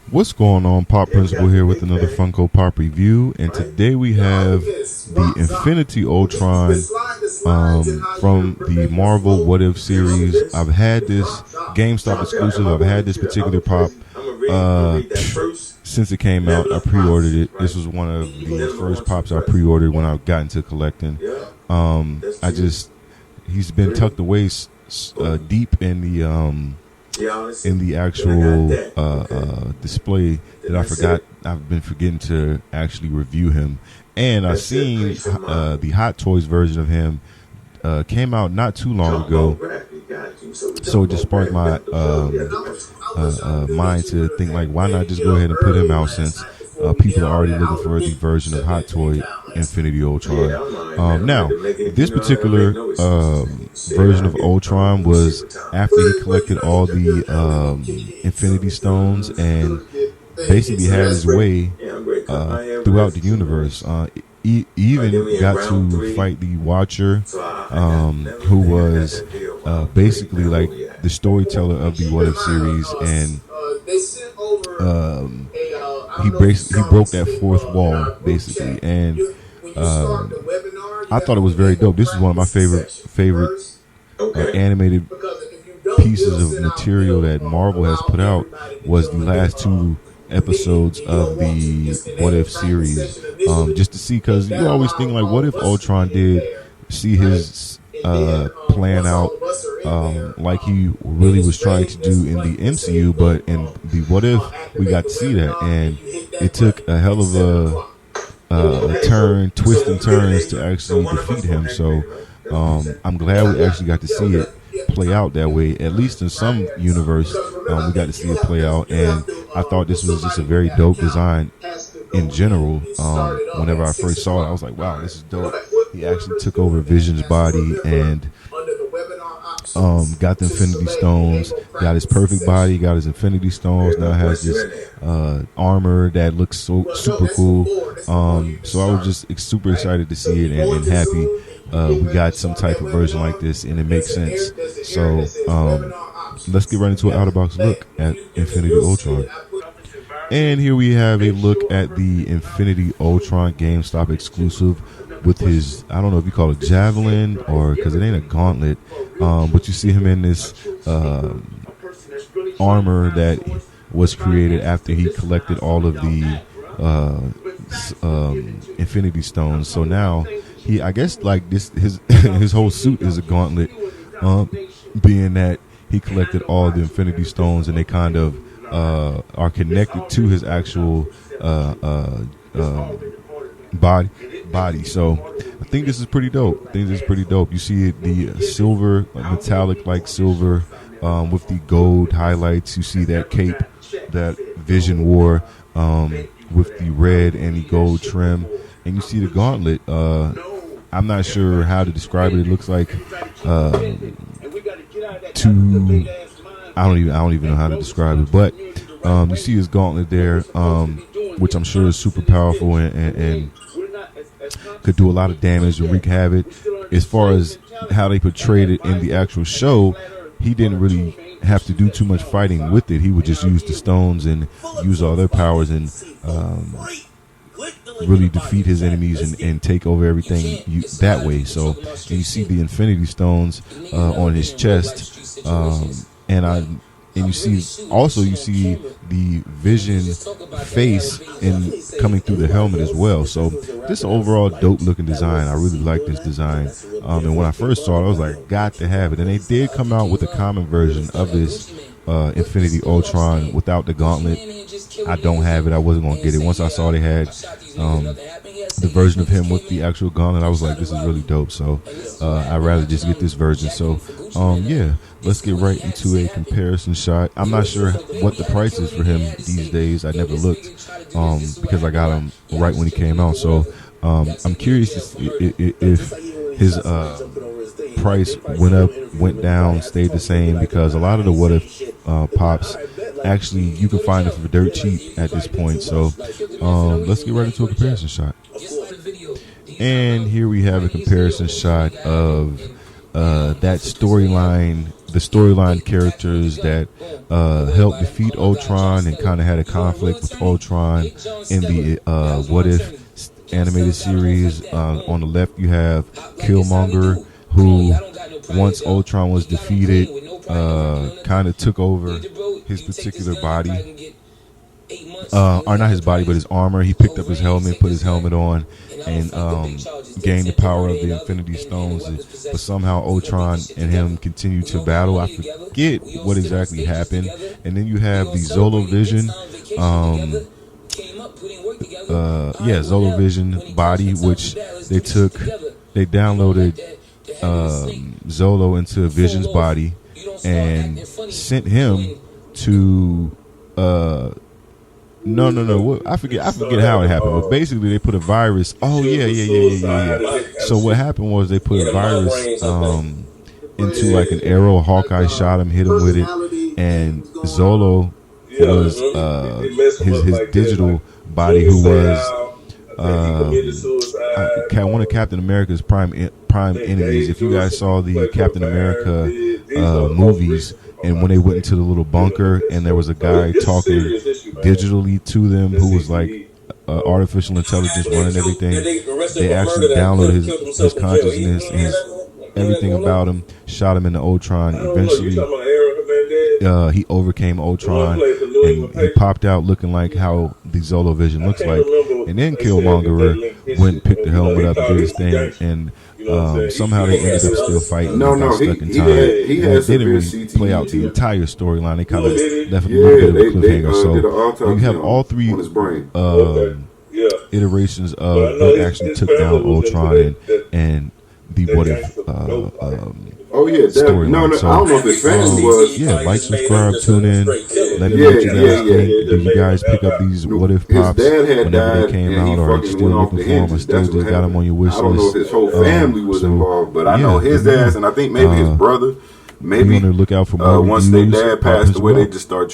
What's going on? Pop Principal here with another Funko Pop review, and today we have the Infinity Ultron from the Marvel What If series. I've had this GameStop exclusive. I've had this particular pop since it came out. I pre-ordered it. This was one of the first pops I pre-ordered when I got into collecting. He's been tucked away deep in the actual display that I forgot. I've been forgetting to actually review him, and I've seen the Hot Toys version of him came out not too long ago, so it just sparked my mind to think, like, why not just go ahead and put him out, since people are already looking for the version of Hot Toy Infinity Ultron. Now, this particular version of Ultron was after he collected all the Infinity Stones and basically had his way throughout the universe. He even got to fight the Watcher, who was basically like the storyteller of the What If series, and he broke that fourth wall basically, and I thought it was very dope. This is one of my favorite animated pieces of material that Marvel has put out. Was the last two episodes of the What If series, just to see, because you always think, like, what if Ultron did see his plan out like he really was trying to do in the MCU, but in the What If we got to see that, and it took a hell of a twist and turns to actually defeat him. So I'm glad we actually got to see it play out that way. At least in some universe, we got to see it play out, and I thought this was just a very dope design in general. Whenever I first saw it, I was like, wow, this is dope. He actually took over Vision's body and got the Infinity Stones, got his perfect body, got his Infinity Stones, now has this armor that looks so super cool. So I was just super excited to see it, and happy we got some type of version like this, and it makes sense. So let's get right into an out-of-box look at Infinity Ultron. And here we have a look at the Infinity Ultron GameStop exclusive with his, I don't know if you call it javelin, or because it ain't a gauntlet, but you see him in this armor that was created after he collected all of the Infinity Stones. So now I guess like this, his whole suit is a gauntlet, being that he collected all the Infinity Stones, and they kind of are connected to his actual body. So I think this is pretty dope. You see the silver, metallic like silver, with the gold highlights. You see that cape that Vision wore, with the red and the gold trim, and you see the gauntlet. I'm not sure how to describe it. It looks like I don't even know how to describe it, but you see his gauntlet there, which I'm sure is super powerful and could do a lot of damage and wreak havoc. As far as how they portrayed it in the actual show, he didn't really have to do too much fighting with it. He would just use the stones and use all their powers and really defeat his enemies and take over everything that way. So, and you see the Infinity Stones on his chest, and you see the Vision face in coming through the helmet as well. So this overall dope looking design. I really like this design, and when I first saw it, I was like, got to have it. And they did come out with a common version of this Infinity Ultron without the gauntlet. I don't have it. I wasn't gonna get it. Once I saw they had the version of him with the actual gauntlet, I was like, this is really dope. So I'd rather just get this version. So yeah, let's get right into a comparison shot. I'm not sure what the price is for him these days. I never looked because I got him right when he came out. So I'm curious if his price went up, went down, stayed the same, because a lot of the What If pops, actually you can find it for dirt cheap at this point. So let's get right into a comparison shot. And here we have a comparison shot of that storyline the storyline characters that helped defeat Ultron and kind of had a conflict with Ultron in the What If animated series. On the left, you have Killmonger, who once Ultron was defeated, kind of took over his particular body. Or not his body, but his armor. He picked up his helmet, put his helmet on, and gained the power of the Infinity Stones. But somehow Ultron and him continued to battle. I forget what exactly happened. And then you have the Zolo Vision, Zolo Vision body, which they downloaded Zolo into Vision's body and sent him to. No. I forget how it happened, but basically they put a virus. Oh yeah. So what happened was they put a virus into like an arrow. Hawkeye shot him, hit him with it, and Zolo was his digital body, who was one of Captain America's prime enemies. If you guys saw the Captain America movies, and when they went into the little bunker and there was a guy talking digitally to them who was like artificial intelligence running everything, they actually downloaded his consciousness and everything about him, shot him into Ultron. Eventually he overcame Ultron and he popped out looking like how the Zolo Vision looks like. And then Killmonger went and picked the helmet up and did his thing, and somehow they ended up still fighting. Stuck in time. They didn't really play out the entire storyline. They kind of left a little bit of a cliffhanger. So you have all three iterations of what actually took down Ultron and the What If storyline. No, I don't know if his family was. Like, subscribe, tune in. Let me know what you guys think. Did you guys pick up these What If pops whenever they came out, or are you still looking for them, or still just got them on your wish list? I don't know if his whole family was involved, but I know his ass, and I think maybe his brother. Maybe be on the lookout for more once their dad passed away, they just started